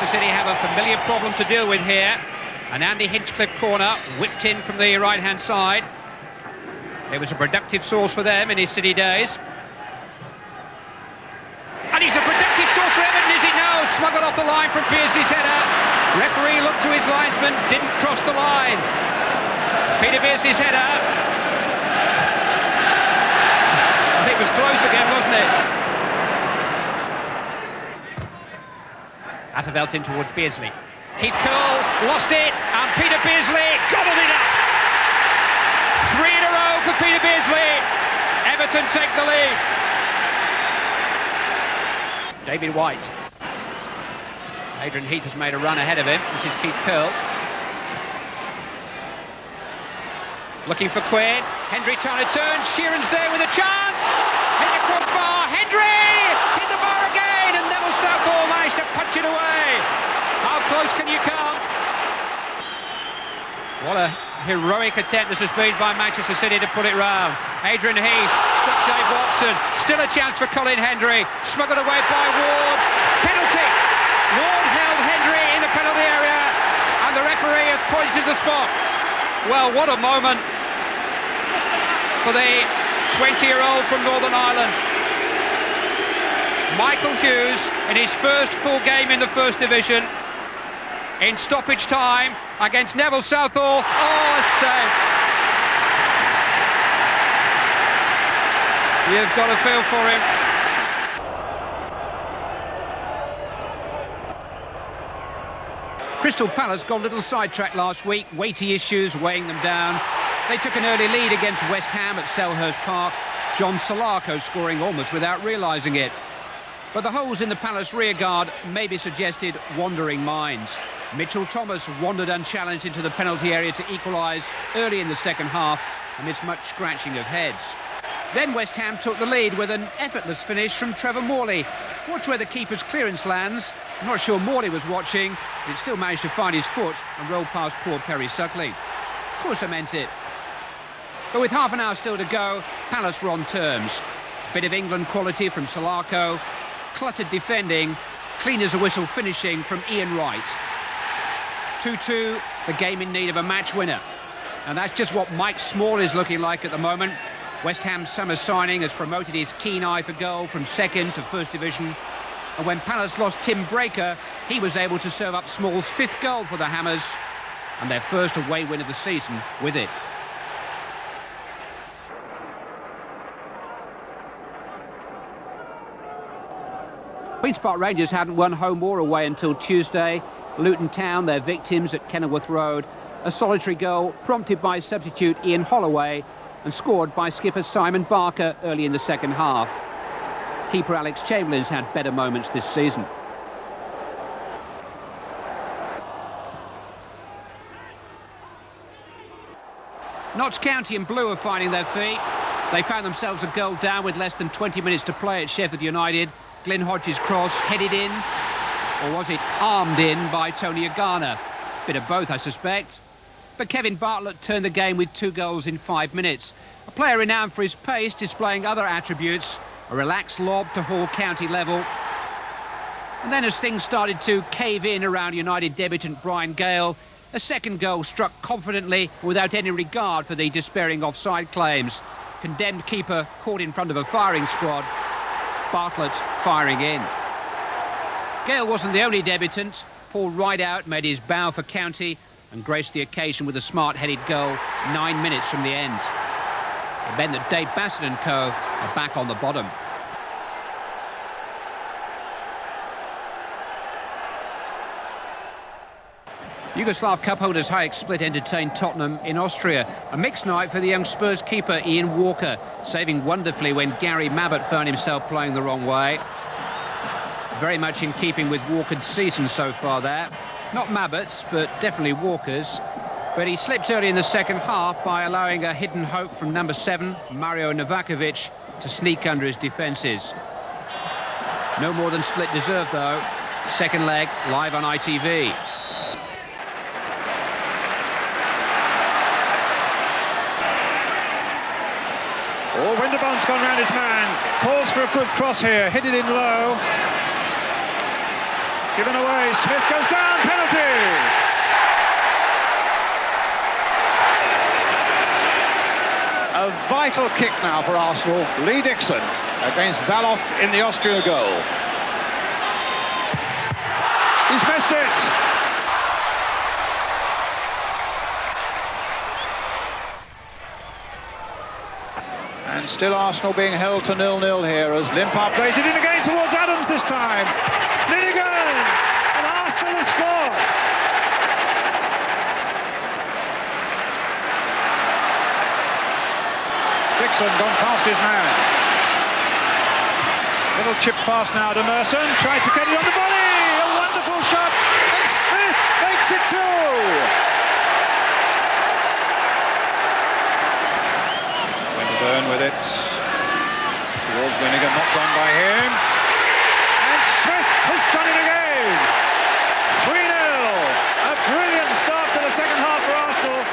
Manchester City have a familiar problem to deal with here. An Andy Hinchcliffe corner, whipped in from the right-hand side. It was a productive source for them in his City days. And he's a productive source for Everton, is he? No, smuggled off the line from Beardsley's header. Referee looked to his linesman, didn't cross the line. Peter Beardsley's header. I think it was close again, wasn't it? Atterveld in towards Beardsley. Keith Curle lost it, and Peter Beardsley gobbled it up. 3 in a row for Peter Beardsley. Everton take the lead. David White. Adrian Heath has made a run ahead of him. This is Keith Curle. Looking for Quinn. Hendry trying to turn. Sheeran's there with a chance. Hit the crossbar. Hendry hit the bar again, and Neville Southall managed to punch it away. How close can you come? What a heroic attempt this has been by Manchester City to put it round. Adrian Heath struck Dave Watson. Still a chance for Colin Hendry. Smuggled away by Ward. Penalty. Ward held Hendry in the penalty area, and the referee has pointed to the spot. Well, what a moment for the 20-year-old from Northern Ireland. Michael Hughes, in his first full game in the First Division, in stoppage time against Neville Southall. Oh, it's saved. You've got to feel for him. Crystal Palace got a little sidetracked last week, weighty issues weighing them down. They took an early lead against West Ham at Selhurst Park, John Solarco scoring almost without realising it. But the holes in the Palace rearguard maybe suggested wandering minds. Mitchell Thomas wandered unchallenged into the penalty area to equalise early in the second half amidst much scratching of heads. Then West Ham took the lead with an effortless finish from Trevor Morley. Watch where the keeper's clearance lands. I'm not sure Morley was watching, but it still managed to find his foot and roll past poor Perry Suckling. Of course I meant it. But with half an hour still to go, Palace were on terms. Bit of England quality from Solarco, cluttered defending, clean as a whistle finishing from Ian Wright. 2-2, the game in need of a match winner. And that's just what Mike Small is looking like at the moment. West Ham's summer signing has promoted his keen eye for goal from second to First Division. And when Palace lost Tim Breaker, he was able to serve up Small's 5th goal for the Hammers and their first away win of the season with it. Queen's Park Rangers hadn't won home or away until Tuesday. Luton Town, their victims at Kenilworth Road. A solitary goal prompted by substitute Ian Holloway and scored by skipper Simon Barker early in the second half. Keeper Alex Chamberlain's had better moments this season. Notts County and Blue are finding their feet. They found themselves a goal down with less than 20 minutes to play at Sheffield United. Glyn Hodges' cross headed in, or was it armed in by Tony Agana? Bit of both, I suspect. But Kevin Bartlett turned the game with 2 goals in 5 minutes. A player renowned for his pace, displaying other attributes. A relaxed lob to Hall County level. And then as things started to cave in around United debutant Brian Gale, a second goal struck confidently without any regard for the despairing offside claims. Condemned keeper caught in front of a firing squad. Bartlett firing in. Gale wasn't the only debutant. Paul Rideout made his bow for County and graced the occasion with a smart-headed goal 9 minutes from the end. It meant that Dave Bassett and co are back on the bottom. Yugoslav Cup holders Hajduk Split entertained Tottenham in Austria. A mixed night for the young Spurs keeper Ian Walker, saving wonderfully when Gary Mabbott found himself playing the wrong way. Very much in keeping with Walker's season so far there. Not Mabbott's, but definitely Walker's. But he slipped early in the second half by allowing a hidden hope from number 7, Mario Novakovic, to sneak under his defences. No more than Split deserved, though. Second leg, live on ITV. Oh, Winterbond's gone round his man. Calls for a good cross here. Hit it in low. given away. Smith goes down, penalty! A vital kick now for Arsenal. Lee Dixon against Valoff in the Austria goal. He's missed it! And still Arsenal being held to 0-0 here as Limpar plays it in again towards Adams this time. Linnigan! And Arsenal have scored! Dixon gone past his man. Little chip pass now to Merson. Tries to get it on the volley. A wonderful shot. And Smith makes it too. Winterburn with it. Towards Linnigan, not done by him. And Smith has done it again. 3-0. A brilliant start to the second half for Arsenal.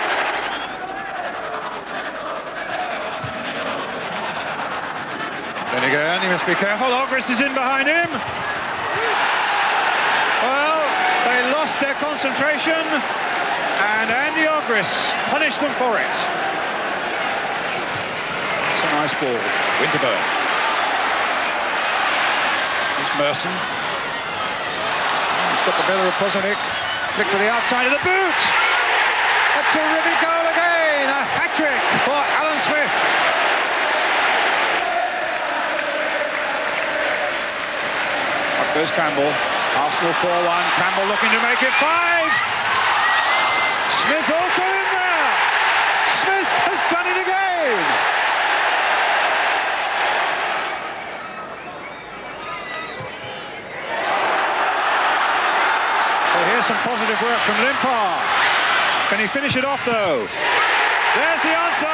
Then again, he must be careful. Ogris is in behind him. Well, they lost their concentration, and Andy Ogris punished them for it. It's a nice ball. Winterburn. Here's Merson. He's got the better of Pozanic. Flick to the outside of the boot. A terrific goal again. A hat-trick for Alan Smith. Goes Campbell. Arsenal 4-1. Campbell looking to make it 5. Smith also in there. Smith has done it again. Well, here's some positive work from Limpar. Can he finish it off though? There's the answer.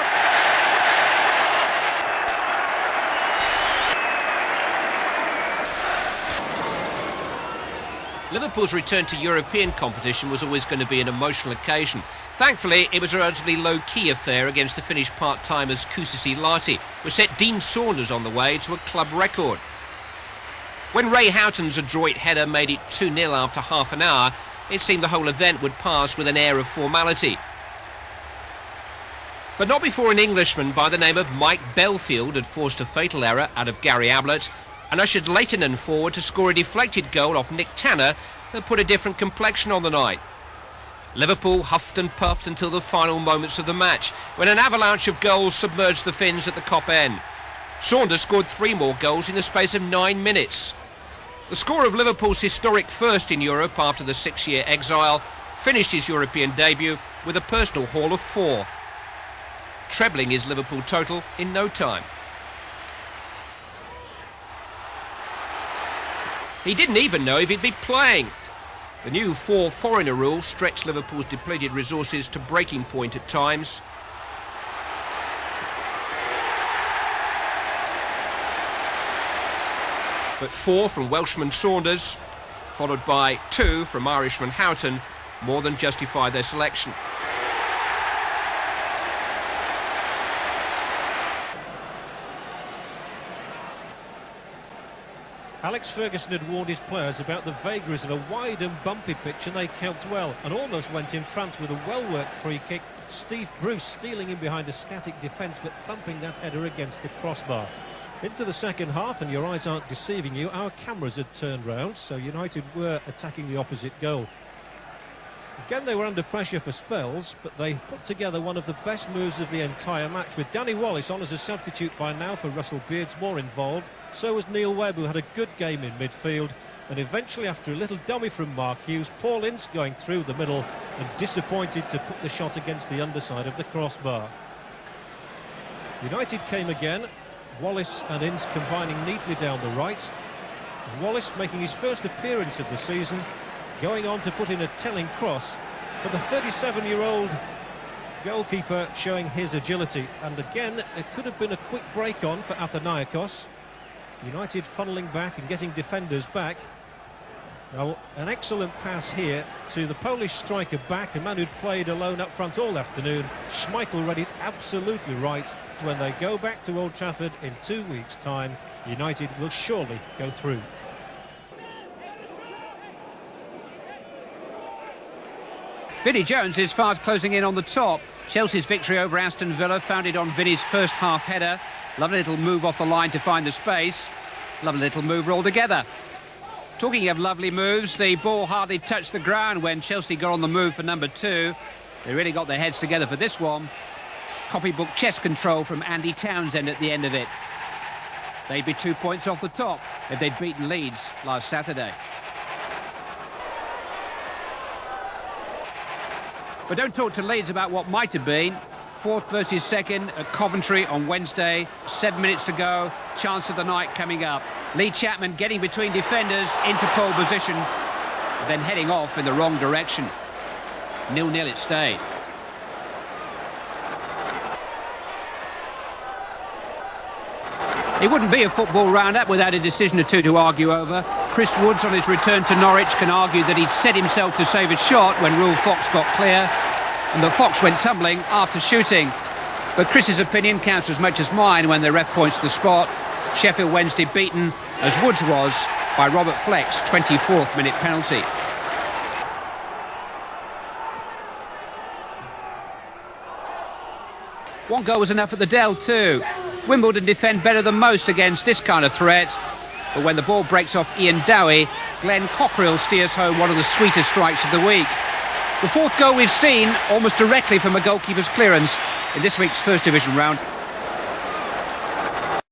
Liverpool's return to European competition was always going to be an emotional occasion. Thankfully, it was a relatively low-key affair against the Finnish part-timers Kuusisi Lahti, which set Dean Saunders on the way to a club record. When Ray Houghton's adroit header made it 2-0 after half an hour, it seemed the whole event would pass with an air of formality. But not before an Englishman by the name of Mike Belfield had forced a fatal error out of Gary Ablett and ushered Leitonen forward to score a deflected goal off Nick Tanner that put a different complexion on the night. Liverpool huffed and puffed until the final moments of the match, when an avalanche of goals submerged the Finns at the Kop end. Saunders scored 3 more goals in the space of 9 minutes. The score of Liverpool's historic first in Europe after the 6-year exile finished his European debut with a personal haul of 4, trebling his Liverpool total in no time. He didn't even know if he'd be playing. The new 4-foreigner rule stretched Liverpool's depleted resources to breaking point at times. But 4 from Welshman Saunders, followed by 2 from Irishman Houghton, more than justified their selection. Alex Ferguson had warned his players about the vagaries of a wide and bumpy pitch, and they coped well and almost went in front with a well-worked free kick. Steve Bruce stealing in behind a static defence but thumping that header against the crossbar. Into the second half, and your eyes aren't deceiving you, our cameras had turned round, so United were attacking the opposite goal. Again, they were under pressure for spells, but they put together one of the best moves of the entire match, with Danny Wallace on as a substitute by now for Russell Beardsmore involved. So was Neil Webb, who had a good game in midfield. And eventually, after a little dummy from Mark Hughes, Paul Ince going through the middle and disappointed to put the shot against the underside of the crossbar. United came again, Wallace and Ince combining neatly down the right. And Wallace making his first appearance of the season, going on to put in a telling cross, but the 37-year-old goalkeeper showing his agility. And again, it could have been a quick break on for Athanaikos. United funneling back and getting defenders back. Now, an excellent pass here to the Polish striker back, a man who'd played alone up front all afternoon. Schmeichel read it absolutely right. When they go back to Old Trafford in 2 weeks' time, United will surely go through. Vinnie Jones is fast closing in on the top. Chelsea's victory over Aston Villa founded on Vinnie's first half header. Lovely little move off the line to find the space. Lovely little move altogether. Talking of lovely moves, the ball hardly touched the ground when Chelsea got on the move for number 2. They really got their heads together for this one. Copybook chess control from Andy Townsend at the end of it. They'd be 2 points off the top if they'd beaten Leeds last Saturday. But don't talk to Leeds about what might have been. 4th versus 2nd at Coventry on Wednesday. 7 minutes to go. Chance of the night coming up. Lee Chapman getting between defenders into pole position, then heading off in the wrong direction. 0-0 it stayed. It wouldn't be a football round-up without a decision or two to argue over. Chris Woods on his return to Norwich can argue that he'd set himself to save a shot when Rule Fox got clear, and the Fox went tumbling after shooting. But Chris's opinion counts as much as mine when the ref points to the spot. Sheffield Wednesday beaten, as Woods was, by Robert Fleck's 24th minute penalty. One goal was enough at the Dell too. Wimbledon defend better than most against this kind of threat. But when the ball breaks off Ian Dowie, Glenn Cockerill steers home one of the sweetest strikes of the week. The 4th goal we've seen almost directly from a goalkeeper's clearance in this week's First Division round